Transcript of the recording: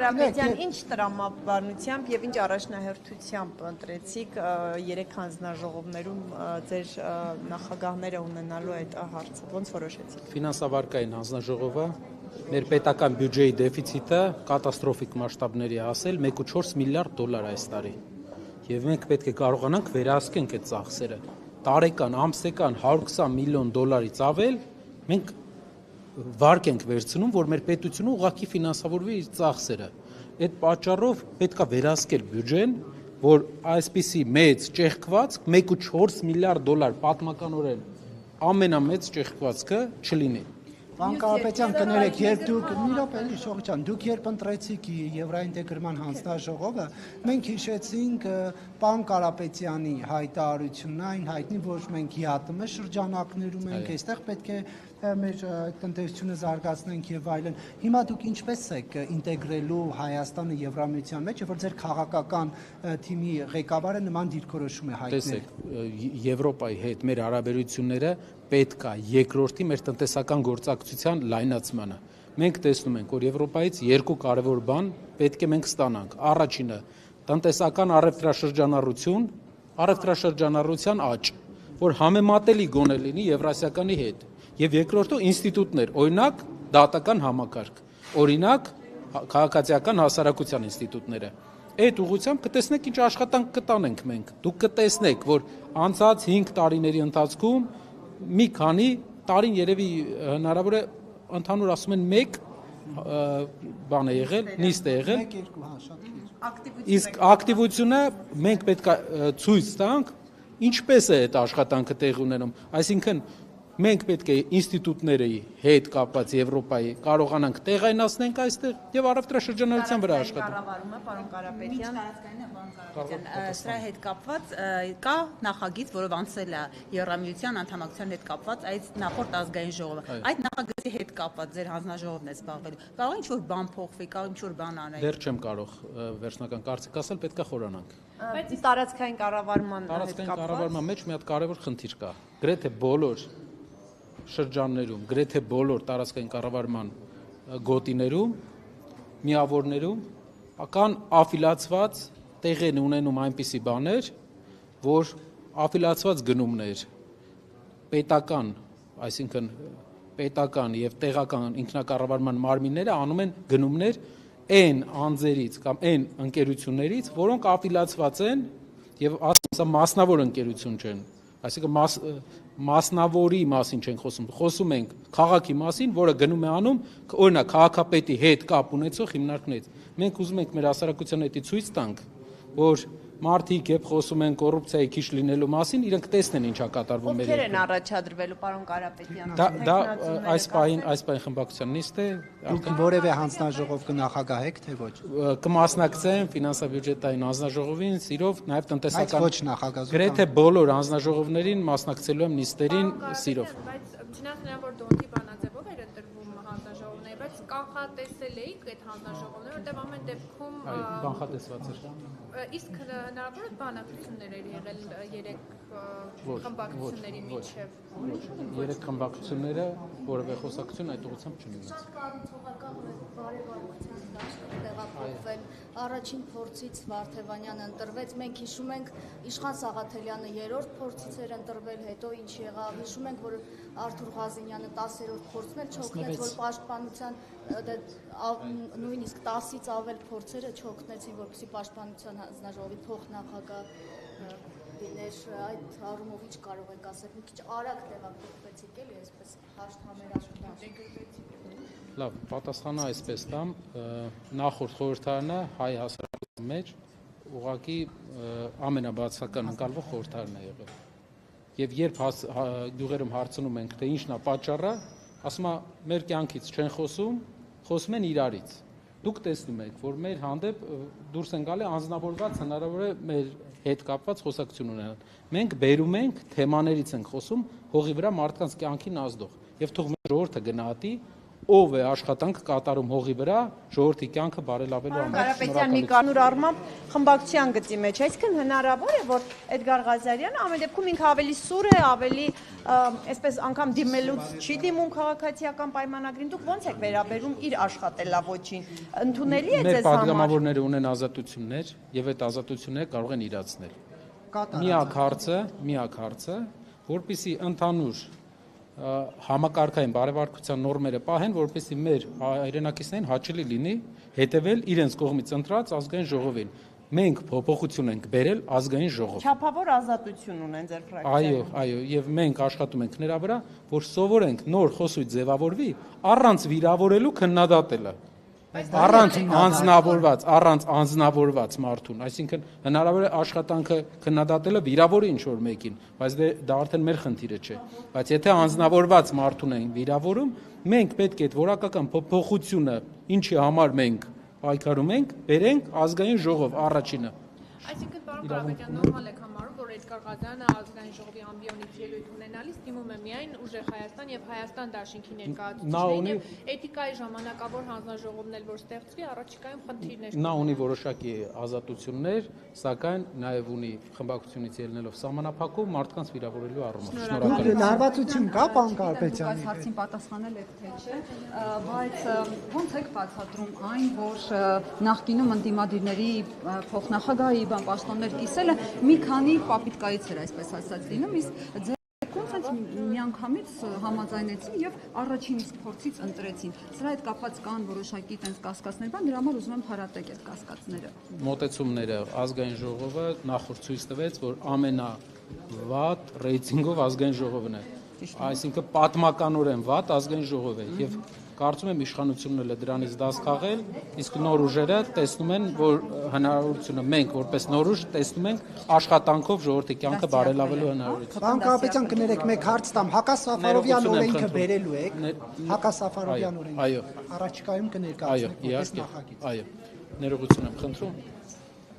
Կարապետյան, ինչ տրամաբանությամբ եւ ինչ առաջնահերթությամբ ընտրեցիք 3 հանձնաժողովներում ձեր նախագահները ունենալու այդ հարցը, ոնց որոշեցիք։ Ֆինանսավարկային հանձնաժողովը մեր պետական բյուջեի դեֆիցիտը կատաստրոֆիկ մասշտաբների հասել 1.4 միլիարդ դոլար այս տարի։ Եվ մենք պետք է կարողանանք վերահսկենք այդ ծախսերը։ Տարեկան, ամսեկան 120 միլիոն դոլարից ավել մենք վարկ ենք վերցնում, որ մեր պետությունը ուղղակի ֆինանսավորվի իր ծախսերը։ Այդ պատճառով պետք է վերահսկել բյուջեն, որ այսպիսի մեծ ճեղքվածք 1.4 միլիարդ դոլար պատմականորեն ամենամեծ ճեղքվածքը չլինի։ Պարոն Կարապետյան, կներեք, երբ դուք երբ ընտրեցիք Եվրաինտեգրման հանձնաժողովը, մենք հիշեցինք պարոն Կարապետյանի հայտարարությունն, այն հայտնի, որ մենք ՀԱՏՄ շրջանակներում ենք, այստեղ պետք է մեր տնտեսությունը զարգացնենք եւ այլն։ Հիմա դուք ինչպես եք ինտեգրելու Հայաստանը Եվրամիության մեջ, որ ձեր քաղաքական թիմի ղեկավարը նման դիրքորոշում է հայտնել։ Տեսեք, Եվրոպայի հետ մեր հարաբերությունները պետք է երկրորդի մեր տնտեսական գործակցության լայնացմանը։ Մենք տեսնում ենք, որ Եվրոպայից երկու կարևոր բան պետք է մենք ստանանք։ Առաջինը տնտեսական առևտրաշրջանառության աճ, որ համեմատելի գոնե լինի Եվրասիականի հետ, եւ երկրորդը ինստիտուտներ, օրինակ դատական համակարգ, օրինակ քաղաքացիական հասարակության ինստիտուտները։ Այդ ուղղությամբ կտեսնեք ինչ աշխատանք կտանենք մենք։ Դուք կտեսնեք, որ անցած 5 տարիների ընթացքում մի քանի տարին երևի հնարավոր է ընդհանուր ասում են 1 բան է եղել, նիստ է եղել։ 1-2, հա, շատ քիչ։ Իսկ ակտիվությունը մենք պետք է ցույց տանք, ինչպես է այդ աշխատանքը տեղի ունենում։ Այսինքն մենք պետք է ինստիտուտների հետ կապված Եվրոպայի կարողանանք տեղայնացնենք այստեղ եւ առևտրաշրջանառության վրա աշխատենք։ Կառավարումը, պարոն Կարապետյան, սրա հետ կապված կա նախագիծ, որով անցել է Եվրամիության անդամակցության հետ կապված այդ նախորդ ազգային ժողովը։ Այդ նախագծի հետ կապված ձեր հանձնաժողովն է զբաղվելու։ Կարող է ինչ-որ բան փոխվի, կարող ինչ-որ բան անել։ Դեռ չեմ կարող վերջնական կարծիք ասել, պետք է խորանանք։ Բայց տարածքային կառավարման հետ Տարածքային կապված կառավարման մեջ մի հատ կարևոր խնդիր կա։ Գրեթե բոլոր շրջաններում, գրեթե բոլոր տարածքային կառավարման գոտիներում, միավորներում կան աֆիլացված տեղի են ունենում այնպիսի բաներ, որ աֆիլացված գնումներ պետական, այսինքն պետական եւ տեղական ինքնակառավարման մարմինները անում են գնումներ այն անձերից կամ այն ընկերություններից, որոնք աֆիլացված են եւ ասում մասնավոր ընկերություն չեն։ Այսինքն մասնավորի մասին չենք խոսում ենք քաղաքի մասին, որը գնում է անում, օրինակ քաղաքապետի հետ կապ ունեցող հիմնարկներից։ Մենք ուզում ենք մեր հասարակության հետ ցույց տանք, որ մարդիկ երբ խոսում են կոռուպցիայի քիչ լինելու մասին, իրենք տեսնեն ինչա կատարվում մեր երկրում։ Ովքեր են առաջադրվելու, պարոն Կարապետյան։ Դա այս պահին խմբակցության նիստ է։ Դուք որևէ հանձնաժողով կնախագահեք, թե ոչ։ Կմասնակցեն ֆինանսա-բյուջետային հանձնաժողովին, սիրով նաև տնտեսական։ Ոչ նախագահ։ Գրեթե բոլոր հանձնաժողովներին մասնակցելու եմ նիստերին սիրով։ Բայց չնայած նրան, որ դոնտի բանաձևով էր ընտրվում հանձնաժողովները, բայց կանխատեսել էիք այդ հանձնաժողովները, որտեղ ամեն դեպքում Կանխատեսված էր։ իսկ հնարավոր է բանակցություններ էր եղել 3 խմբակցությունների միջև։ Երեք խմբակցությունները որևէ խոսակցություն այդ ուղղությամբ չունեցին։ Շատ կառուցողական բարեվարության դաշտ տեղափոխվել առաջին փորձից Վարդևանյանը ընտրվեց, մենք հիշում ենք Իշխան Սաղաթելյանը 3-րդ փորձից էր ընտրվել, հետո ինչ եղավ, հիշում ենք, որ Արթուր Ղազինյանը 10-րդ փորձում էր չօգնեց, որ պաշտպանության նույնիսկ 10-ից ավել փորձերը չօգնեցին, որպեսզի պաշտպանության հանձնաժողովի փոխնախագահ լիներ, այդ առումով ինչ կարող եք ասել, մի քիչ արագ տեղափոխվեցիք էլի, այսպես հաշտ համերաշխություն։ Լավ, պատասխանը այսպես տամ, նախորդ խորհրդարանը հայ հասարակության մեջ ուղղակի ամենաբացական ընկալվող խորհրդարն է եղել։ Եվ երբ գյուղերում հարցնում ենք, թե ինչն է պատճառը, ասում է մեր կյանքից չեն խոսում են իրարից։ Դուք տեսնում եք, որ մեր հանդեպ դուրս են գալի անձնավորված հնարավոր է մեր հետ կապված խոսակցություն ունենալ։ Մենք բերում ենք թեմաներից ենք խոսում հողի վրա մարդկանց կյանքին ազդող։ Եվ թող մեր ժողովուրդը գնահատի ով է աշխատանք կատարում հողի վրա ժողովրդի կյանքը բարելավելու համար։ Կարապետյան մի կանուր առմամբ խմբակցության գծի մեջ, այսինքն հնարավոր է, որ Էդգար Ղազարյանը ամեն դեպքում ինքը ավելի սուր է, ավելի այսպես անգամ դիմելուց չի դիմում քաղաքացիական պայմանագրին, դուք ո՞նց եք վերաբերում իր աշխատելավոճին, ընդունելի է ձեզ համար։ Մեր падգամավորները ունեն ազատություններ եւ այդ ազատությունները կարող են իրացնել։ Միակ հարցը, որպեսզի ընդհանուր համակարգային բարեվարկության նորմերը պահեն, որպեսզի մեր հայրենակիցներին հաճելի լինի հետևել իրենց կողմից ընտրած ազգային ժողովին։ Մենք փոփոխություն ենք բերել ազգային ժողով։ Չափավոր ազատություն ունեն ձեր ֆրակցիայում։ Այո, եւ մենք աշխատում ենք նրա վրա, որ սովորենք նոր խոսույթ ձևավորվի առանց վիրավորելու քննադատելը։ Առանց անձնավորված մարդուն, այսինքն հնարավոր է աշխատանքը քննադատելը վիրավորի ինչ-որ մեկին, բայց դա արդեն մեր խնդիրը չէ, բայց եթե անձնավորված մարդուն են վիրավորում, մենք պետք է այդ որակական փոփոխությունը, ինչի համար մենք պայքարում ենք, բերենք ազգային ժողով առաջինը։ Այսինքն պարոն Կարապետյան, նորմալ եք համարում, որ Էդգար Ղազարյանը ազգային ժողովի ամբիոնից ելույթ ունենալիս դիմում է միայն Ուժեղ Հայաստան եւ Հայաստան դաշինքի ներկայացուցիչներին եւ էթիկայի ժամանակավոր հանձնաժողովն էլ որ ստեղծվի, առաջիկայում խնդիրներ։ Նա ունի որոշակի ազատություններ, սակայն նաեւ ունի խմբակցությունից ելնելով սահմանափակում մարդկանց վիրավորելու առումով։ Շնորհակալ հարվածություն կա, պարոն Կարապետյան։ Այս հարցին պատասխանել եք թե չէ, բայց ոնց եք բացատրում այն, որ նախկինում ընդդիմադիրների փոխնախագահի պաշտոններ կիսելը մի քանի պապիտկայից էր այսպես ասած լինում, իսկ ձերքում ցած միանգամից համաձայնեցին եւ առաջին փորձից ընտրեցին։ Սրա հետ կապված կան որոշակի տենց կասկածներ, բան դրա համար ուզում եմ հարատեք այդ կասկածները։ Մոտեցումները ազգային ժողովը նախորդ ցույց տվեց, որ ամենավատ ռեյտինգով ազգային ժողովն է։ Այսինքն պատմականորեն վատ ազգային ժողով է եւ կարծում եմ իշխանությունները դրանից դաս քաղել, իսկ նոր ուժերը տեսնում են, որ հնարավորությունը մենք որպես նոր ուժ տեսնում ենք աշխատանքով ժողովրդի կյանքը բարելավելու հնարավորություն։ Պարոն Կարապետյան, կներեք, մեկ հարց տամ, Հակաս Սաֆարովյան օրենքը բերելու եք։ Հակաս Սաֆարովյան օրենքը։ Այո։ Առաջիկայում կներկայացնեք որպես նախագիծ։ Այո, ներողություն եմ խնդրում։